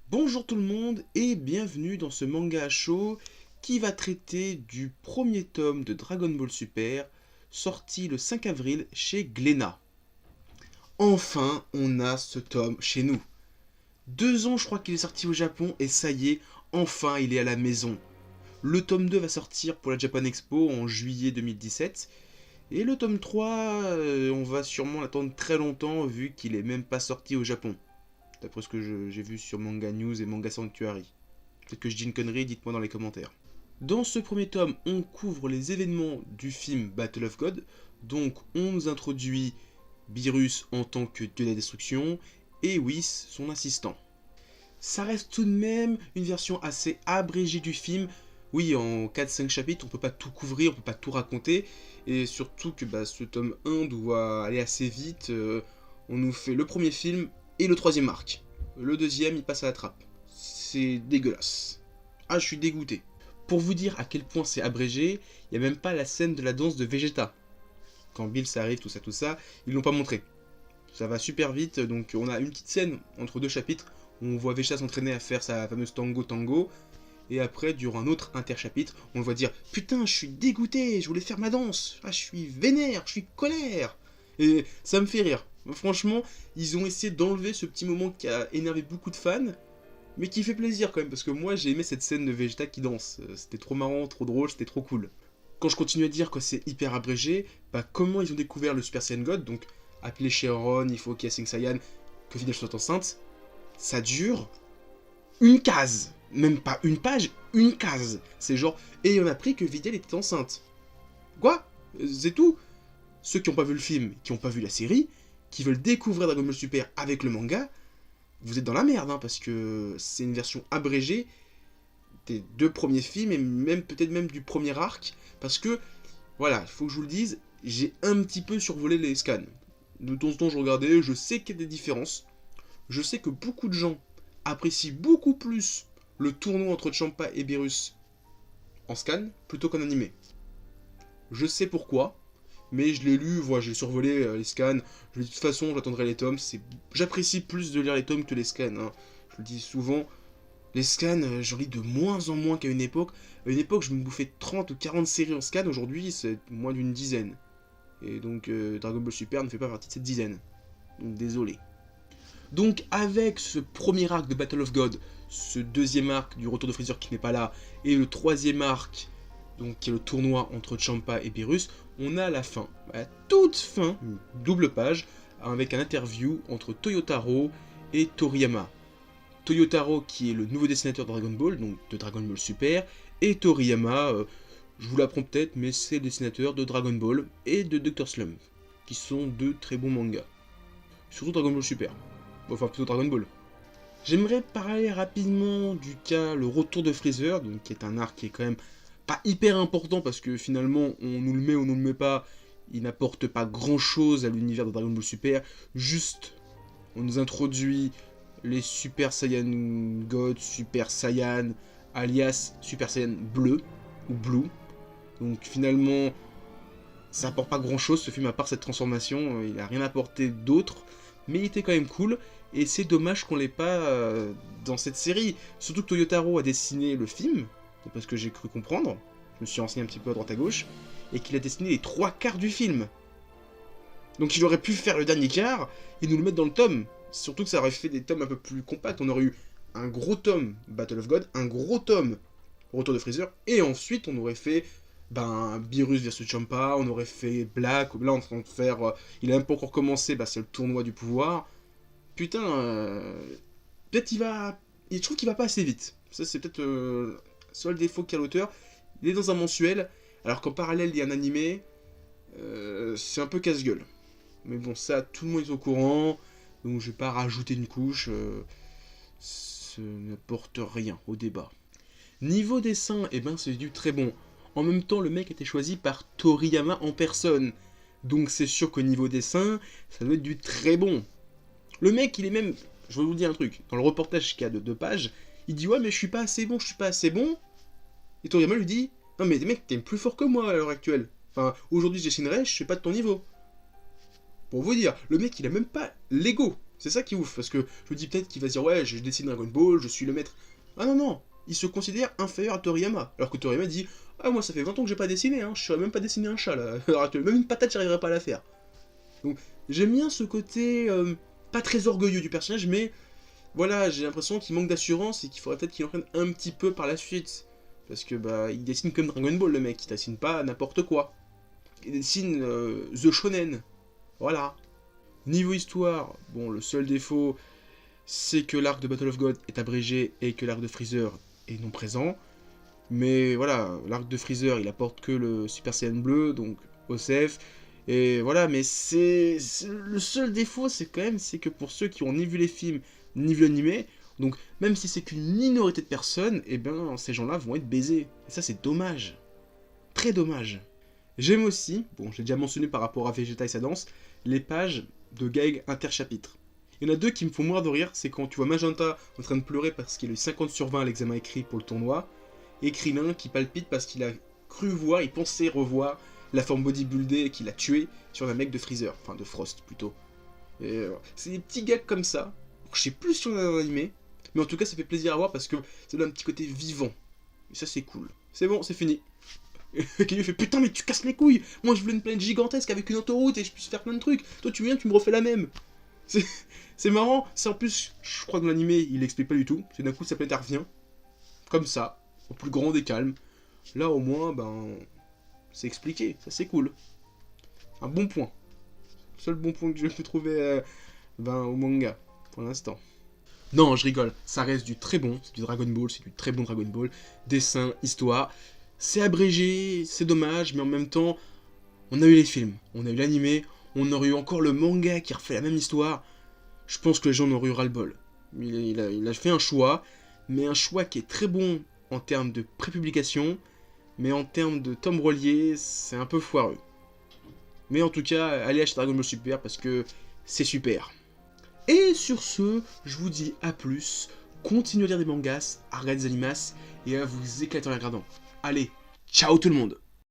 Bonjour tout le monde et bienvenue dans ce manga show qui va traiter du premier tome de Dragon Ball Super sorti le 5 avril chez Glénat. Enfin, on a ce tome chez nous. 2 ans je crois qu'il est sorti au Japon et ça y est, enfin il est à la maison. Le tome 2 va sortir pour la Japan Expo en juillet 2017 et le tome 3, on va sûrement l'attendre très longtemps vu qu'il est même pas sorti au Japon. D'après ce que j'ai vu sur Manga News et Manga Sanctuary. Peut-être que je dis une connerie, dites-moi dans les commentaires. Dans ce premier tome, on couvre les événements du film Battle of God. Donc on nous introduit Beerus en tant que dieu de la destruction et Whis, son assistant. Ça reste tout de même une version assez abrégée du film. Oui, en 4-5 chapitres, on peut pas tout couvrir, on peut pas tout raconter. Et surtout que ce tome 1 doit aller assez vite. On nous fait le premier film et le troisième arc. Le deuxième, il passe à la trappe. C'est dégueulasse. Ah, je suis dégoûté. Pour vous dire à quel point c'est abrégé, il n'y a même pas la scène de la danse de Vegeta. Quand Bills arrive, tout ça, ils l'ont pas montré. Ça va super vite, donc on a une petite scène entre deux chapitres où on voit Vegeta s'entraîner à faire sa fameuse tango, et après, durant un autre interchapitre, on le voit dire « Putain, je suis dégoûté, je voulais faire ma danse, ah, je suis vénère, je suis colère !» Et ça me fait rire. Franchement, ils ont essayé d'enlever ce petit moment qui a énervé beaucoup de fans, mais qui fait plaisir quand même, parce que moi j'ai aimé cette scène de Vegeta qui danse. C'était trop marrant, trop drôle, c'était trop cool. Quand je continue à dire que c'est hyper abrégé, comment ils ont découvert le Super Saiyan God, donc appelé Shenron, il faut qu'il y ait 5 Saiyan, que Videl soit enceinte, ça dure une case. Même pas une page, une case. C'est genre, et on a appris que Videl était enceinte. Quoi? C'est tout? Ceux qui n'ont pas vu le film, qui n'ont pas vu la série, qui veulent découvrir Dragon Ball Super avec le manga, vous êtes dans la merde, hein, parce que c'est une version abrégée des 2 premiers films, et même peut-être même du premier arc, parce que, voilà, il faut que je vous le dise, j'ai un petit peu survolé les scans. De temps en temps, je regardais, je sais qu'il y a des différences. Je sais que beaucoup de gens apprécient beaucoup plus le tournoi entre Champa et Beerus en scan plutôt qu'en animé. Je sais pourquoi, mais je l'ai lu, voilà, j'ai survolé les scans. De toute façon, j'attendrai les tomes. J'apprécie plus de lire les tomes que les scans. Hein. Je le dis souvent. Les scans, j'en lis de moins en moins qu'à une époque. À une époque, je me bouffais 30 ou 40 séries en scan. Aujourd'hui, c'est moins d'une dizaine. Et donc, Dragon Ball Super ne fait pas partie de cette dizaine. Donc, désolé. Donc, avec ce premier arc de Battle of God, ce deuxième arc du retour de Freezer qui n'est pas là, et le troisième arc, donc qui est le tournoi entre Champa et Beerus, on a la fin. À la toute fin, une double page, avec un interview entre Toyotaro et Toriyama. Toyotaro qui est le nouveau dessinateur de Dragon Ball, donc de Dragon Ball Super, et Toriyama, je vous l'apprends peut-être, mais c'est le dessinateur de Dragon Ball et de Dr. Slump, qui sont 2 très bons mangas. Surtout Dragon Ball Super. Enfin, plutôt Dragon Ball. J'aimerais parler rapidement du cas Le Retour de Freezer, donc qui est un arc qui est quand même pas hyper important parce que finalement on nous le met ou on nous le met pas, il n'apporte pas grand chose à l'univers de Dragon Ball Super, juste on nous introduit les Super Saiyan God, Super Saiyan, alias Super Saiyan bleu ou blue, donc finalement ça apporte pas grand chose ce film à part cette transformation, il a rien apporté d'autre, mais il était quand même cool. Et c'est dommage qu'on l'ait pas dans cette série. Surtout que Toyotaro a dessiné le film, parce que j'ai cru comprendre, je me suis renseigné un petit peu à droite à gauche, et qu'il a dessiné les 3 quarts du film. Donc il aurait pu faire le dernier quart et nous le mettre dans le tome. Surtout que ça aurait fait des tomes un peu plus compacts. On aurait eu un gros tome Battle of God, un gros tome Retour de Freezer, et ensuite on aurait fait Beerus vs Champa, on aurait fait Black, là on est en train de faire... il a même pas encore commencé, c'est le tournoi du pouvoir. Putain, peut-être il va... Je trouve qu'il va pas assez vite. Ça, c'est peut-être le seul défaut qu'a l'auteur. Il est dans un mensuel, alors qu'en parallèle, il y a un animé. C'est un peu casse-gueule. Mais bon, ça, tout le monde est au courant. Donc, je vais pas rajouter une couche. Ça n'apporte rien au débat. Niveau dessin, c'est du très bon. En même temps, le mec a été choisi par Toriyama en personne. Donc, c'est sûr qu'au niveau dessin, ça doit être du très bon. Le mec, il est même... Je vais vous dire un truc. Dans le reportage qu'il y a de 2 pages, il dit « Ouais, mais je suis pas assez bon, je suis pas assez bon. » Et Toriyama lui dit « Non, mais mec, t'es plus fort que moi à l'heure actuelle. Enfin, aujourd'hui, je dessinerai, je suis pas de ton niveau. » Pour vous dire, le mec, il a même pas l'ego. C'est ça qui est ouf, parce que je me dis peut-être qu'il va se dire ouais, je dessine Dragon Ball, je suis le maître. Ah non, non, il se considère inférieur à Toriyama. Alors que Toriyama dit ah, moi ça fait 20 ans que j'ai pas dessiné, hein, je saurais même pas dessiner un chat là. Alors, même une patate, j'arriverais pas à la faire. Donc j'aime bien ce côté pas très orgueilleux du personnage, mais voilà, j'ai l'impression qu'il manque d'assurance et qu'il faudrait peut-être qu'il en prenne un petit peu par la suite. Parce que bah, il dessine comme Dragon Ball le mec, il dessine pas n'importe quoi. Il dessine The Shonen. Voilà. Niveau histoire, bon, le seul défaut, c'est que l'arc de Battle of God est abrégé et que l'arc de Freezer est non présent. Mais voilà, l'arc de Freezer, il apporte que le Super Saiyan bleu, donc OCF. Et voilà, mais le seul défaut, c'est quand même, c'est que pour ceux qui ont ni vu les films, ni vu l'animé, donc même si c'est qu'une minorité de personnes, et ben ces gens-là vont être baisés. Et ça, c'est dommage. Très dommage. J'aime aussi, bon, j'ai déjà mentionné par rapport à Vegeta et sa danse, les pages de gag interchapitres. Il y en a deux qui me font mourir de rire, c'est quand tu vois Magenta en train de pleurer parce qu'il a eu 50 sur 20 à l'examen écrit pour le tournoi, et Krillin qui palpite parce qu'il a cru voir, il pensait revoir la forme bodybuildée qu'il a tuée sur un mec de Freezer, enfin de Frost plutôt. C'est des petits gags comme ça, je sais plus si on a un animé, mais en tout cas ça fait plaisir à voir parce que ça donne un petit côté vivant, et ça c'est cool. C'est bon, c'est fini. Et Kenny fait putain mais tu casses les couilles. Moi je voulais une planète gigantesque avec une autoroute et je puisse faire plein de trucs. Toi tu viens, tu me refais la même. C'est marrant. C'est en plus, je crois que dans l'animé il explique pas du tout. C'est d'un coup sa planète revient. Comme ça. Au plus grand des calmes. Là au moins, ben. C'est expliqué. Ça c'est cool. Un bon point. Le seul bon point que j'ai pu trouver au manga. Pour l'instant. Non, je rigole. Ça reste du très bon. C'est du Dragon Ball. C'est du très bon Dragon Ball. Dessin, histoire. C'est abrégé, c'est dommage, mais en même temps, on a eu les films, on a eu l'animé, on aurait eu encore le manga qui refait la même histoire. Je pense que les gens en auraient eu ras-le-bol. Il a fait un choix, mais un choix qui est très bon en termes de prépublication, mais en termes de tome relié, c'est un peu foireux. Mais en tout cas, allez acheter Dragon Ball Super parce que c'est super. Et sur ce, je vous dis à plus, continuez à lire des mangas, à regarder des animas, et à vous éclater en les regardant. Allez, ciao tout le monde!